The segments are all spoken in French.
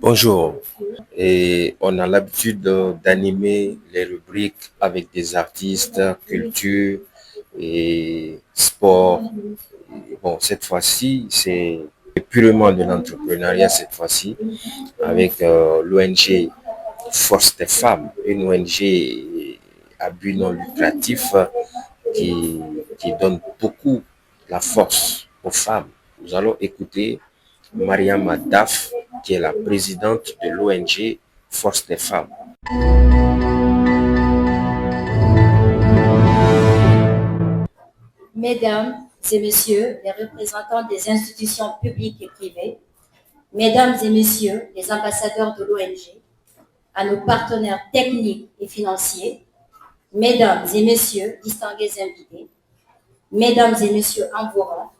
Bonjour. Et on a l'habitude d'animer les rubriques avec des artistes, culture et sport. Bon, cette fois-ci, c'est purement de l'entrepreneuriat cette fois-ci avec l'ONG Force des femmes, une ONG à but non lucratif qui, qui donne beaucoup la force aux femmes. Nous allons écouter Mariama Daf, qui est la présidente de l'ONG Force des femmes. Mesdames et messieurs les représentants des institutions publiques et privées, mesdames et messieurs les ambassadeurs de l'ONG, à nos partenaires techniques et financiers, mesdames et messieurs distingués invités, mesdames et messieurs en vos rangs,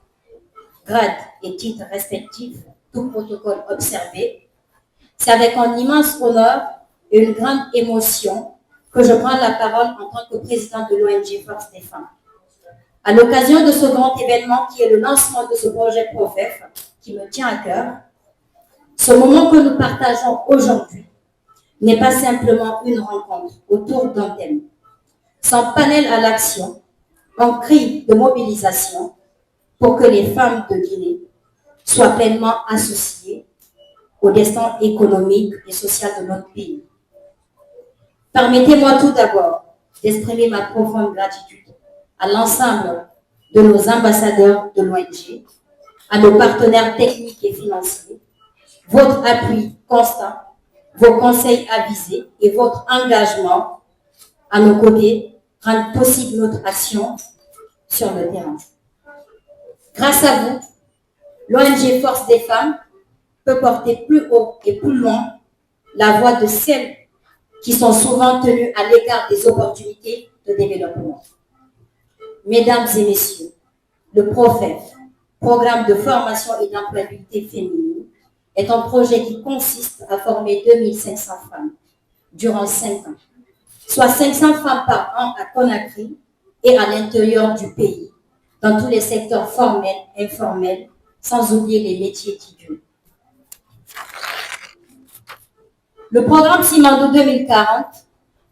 grades et titres respectifs, tout protocole observé, c'est avec un immense honneur et une grande émotion que je prends la parole en tant que présidente de l'ONG Force des femmes. À l'occasion de ce grand événement qui est le lancement de ce projet PROFEF, qui me tient à cœur, ce moment que nous partageons aujourd'hui n'est pas simplement une rencontre autour d'un thème. Son panel à l'action, un cri de mobilisation pour que les femmes de Guinée soient pleinement associées au destin économique et social de notre pays. Permettez-moi tout d'abord d'exprimer ma profonde gratitude à l'ensemble de nos ambassadeurs de l'ONG, à nos partenaires techniques et financiers, votre appui constant, vos conseils avisés et votre engagement à nos côtés rendent possible notre action sur le terrain. Grâce à vous, l'ONG Force des femmes peut porter plus haut et plus loin la voix de celles qui sont souvent tenues à l'égard des opportunités de développement. Mesdames et messieurs, le PROFEF, Programme de formation et d'employabilité féminine, est un projet qui consiste à former 2500 femmes durant 5 ans, soit 500 femmes par an à Conakry et à l'intérieur du pays, dans tous les secteurs formels, informels, sans oublier les métiers qui. Le programme Simandou 2040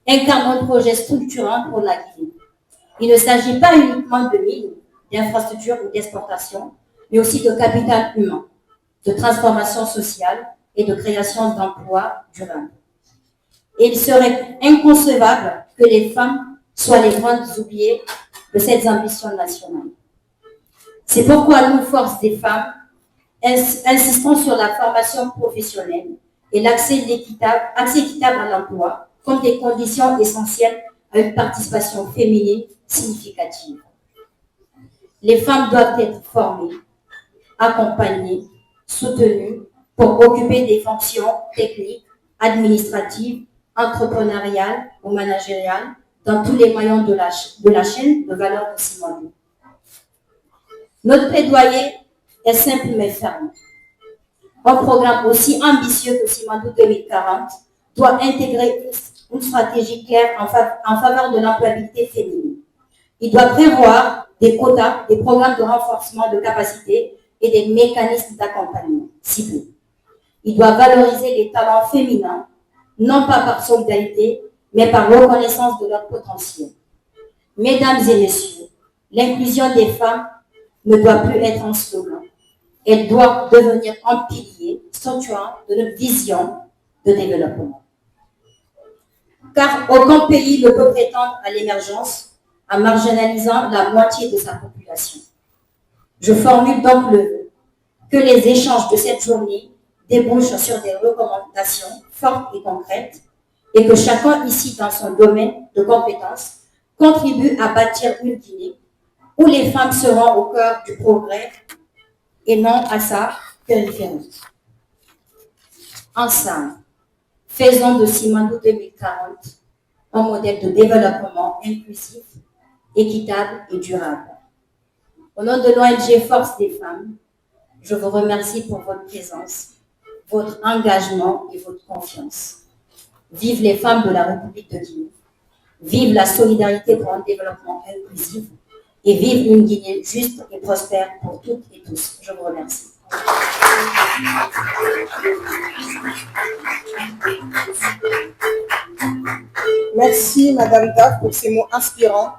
incarne un projet structurant pour la Guinée. Il ne s'agit pas uniquement de mines, d'infrastructures ou d'exportation, mais aussi de capital humain, de transformation sociale et de création d'emplois durables. Et il serait inconcevable que les femmes soient les grandes oubliées de cette ambition nationale. C'est pourquoi nous, Force des femmes, insistons sur la formation professionnelle et l'accès équitable à l'emploi comme des conditions essentielles à une participation féminine significative. Les femmes doivent être formées, accompagnées, soutenues pour occuper des fonctions techniques, administratives, entrepreneuriales ou managériales dans tous les maillons de la chaîne de valeur de Simandou. Notre plaidoyer est simple mais ferme. Un programme aussi ambitieux que Simandou 2040 doit intégrer une stratégie claire en faveur de l'employabilité féminine. Il doit prévoir des quotas, des programmes de renforcement de capacité et des mécanismes d'accompagnement ciblés. Il doit valoriser les talents féminins, non pas par solidarité, mais par reconnaissance de leur potentiel. Mesdames et messieurs, l'inclusion des femmes ne doit plus être un slogan. Elle doit devenir un pilier structurant de notre vision de développement. Car aucun pays ne peut prétendre à l'émergence en marginalisant la moitié de sa population. Je formule donc le vœu que les échanges de cette journée débouchent sur des recommandations fortes et concrètes et que chacun ici dans son domaine de compétences contribue à bâtir une Guinée où les femmes seront au cœur du progrès et non à sa périphérie. Ensemble, faisons de Simandou 2040 un modèle de développement inclusif, équitable et durable. Au nom de l'ONG Force des femmes, je vous remercie pour votre présence, votre engagement et votre confiance. Vive les femmes de la République de Guinée. Vive la solidarité pour un développement inclusif et vive une Guinée juste et prospère pour toutes et tous. Je vous remercie. Merci Madame Daf pour ces mots inspirants.